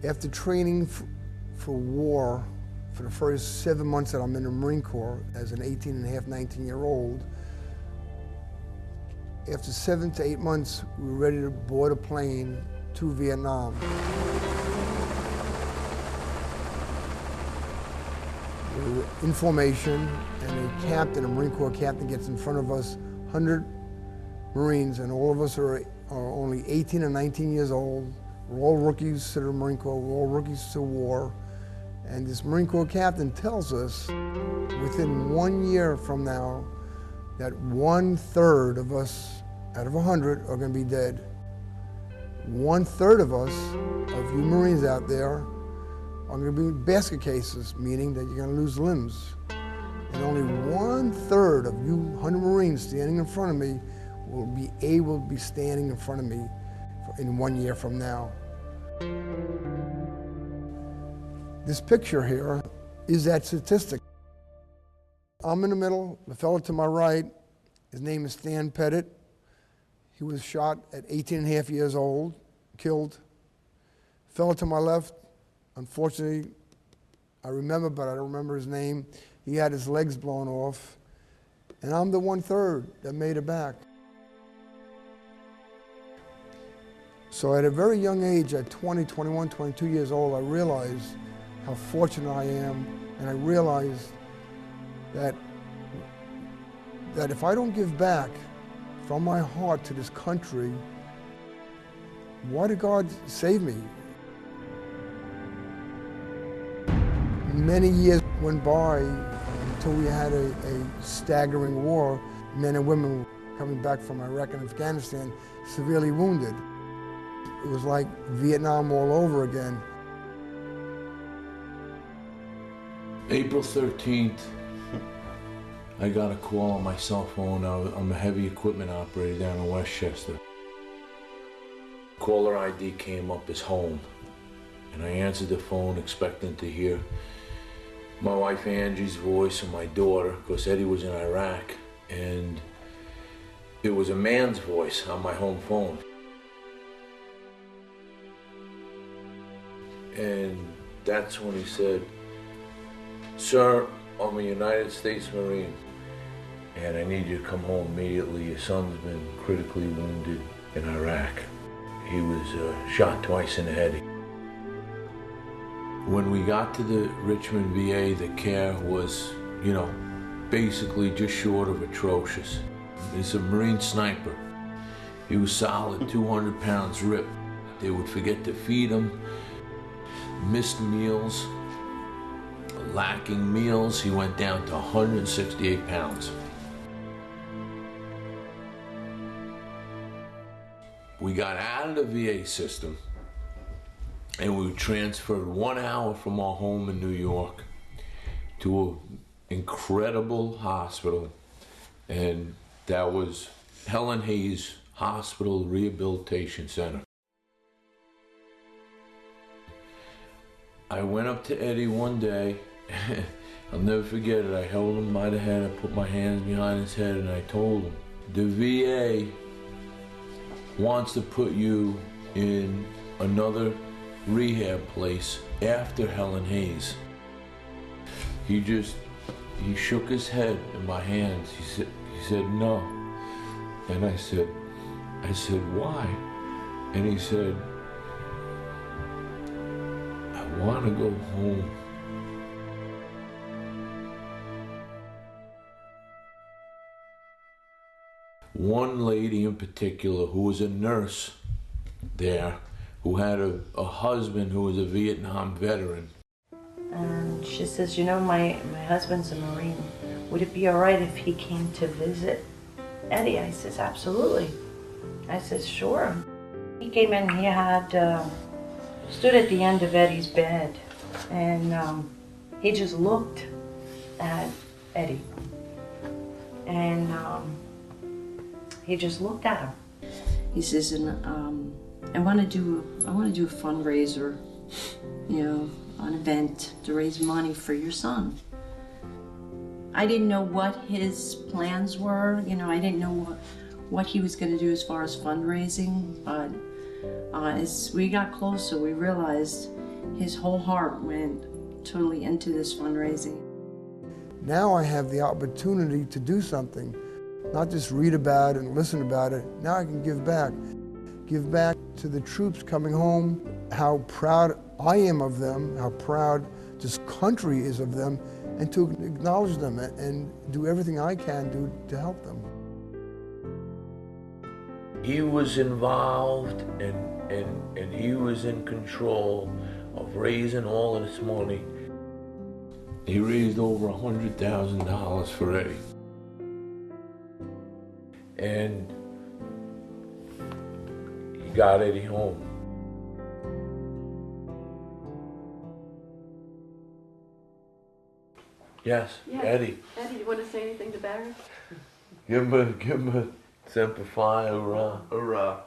After training for war, for the first 7 months that I'm in the Marine Corps as an 18-and-a-half, 19-year-old, after 7 to 8 months, we were ready to board a plane to Vietnam. We were in formation, and a Marine Corps captain gets in front of us, 100 Marines, and all of us are only 18 and 19 years old. We're all rookies to the Marine Corps, we're all rookies to war. And this Marine Corps captain tells us, within 1 year from now, that 1/3 of us out of 100 are going to be dead. 1/3 of us, of you Marines out there, are going to be basket cases, meaning that you're going to lose limbs. And only 1/3 of you 100 Marines standing in front of me will be able to be standing in front of me in 1 year from now. This picture here is that statistic. I'm in the middle, the fellow to my right, his name is Stan Pettit. He was shot at 18-and-a-half years old, killed. The fellow to my left, unfortunately, I remember, but I don't remember his name. He had his legs blown off. And I'm the 1/3 that made it back. So at a very young age, at 20, 21, 22 years old, I realized how fortunate I am, and I realized that if I don't give back from my heart to this country, why did God save me? Many years went by until we had a staggering war. Men and women coming back from Iraq and Afghanistan severely wounded. It was like Vietnam all over again. April 13th, I got a call on my cell phone. I'm a heavy equipment operator down in Westchester. Caller ID came up as home, and I answered the phone expecting to hear my wife Angie's voice and my daughter, because Eddie was in Iraq, and it was a man's voice on my home phone. And that's when he said, "Sir, I'm a United States Marine, and I need you to come home immediately. Your son's been critically wounded in Iraq. He was shot twice in the head." When we got to the Richmond VA, the care was, basically just short of atrocious. He's a Marine sniper. He was solid, 200 pounds ripped. They would forget to feed him, missed meals, lacking meals. He went down to 168 pounds. We got out of the VA system, and we were transferred 1 hour from our home in New York to an incredible hospital, and that was Helen Hayes Hospital Rehabilitation Center. I went up to Eddie one day, I'll never forget it. I held him by the head, I put my hands behind his head, and I told him, the VA wants to put you in another rehab place after Helen Hayes. He shook his head in my hands. He said no. And I said, why? And he said, I want to go home. One lady in particular who was a nurse there, who had a husband who was a Vietnam veteran. And she says, my husband's a Marine. Would it be all right if he came to visit Eddie? I says, absolutely. I says, sure. He came in, he had stood at the end of Eddie's bed, and he just looked at Eddie. And he just looked at him. He says, I want to do a fundraiser, an event to raise money for your son. I didn't know what his plans were. I didn't know what he was going to do as far as fundraising. But as we got closer, we realized his whole heart went totally into this fundraising. Now I have the opportunity to do something, not just read about it and listen about it. Now I can give back. Give back to the troops coming home, how proud I am of them, how proud this country is of them, and to acknowledge them and do everything I can do to help them. He was involved and he was in control of raising all of this money. He raised over $100,000 for Eddie. And he got Eddie home. Yes, Eddie. Eddie, you want to say anything to Barry? Give him a Semper Fi, hurrah. Hurrah.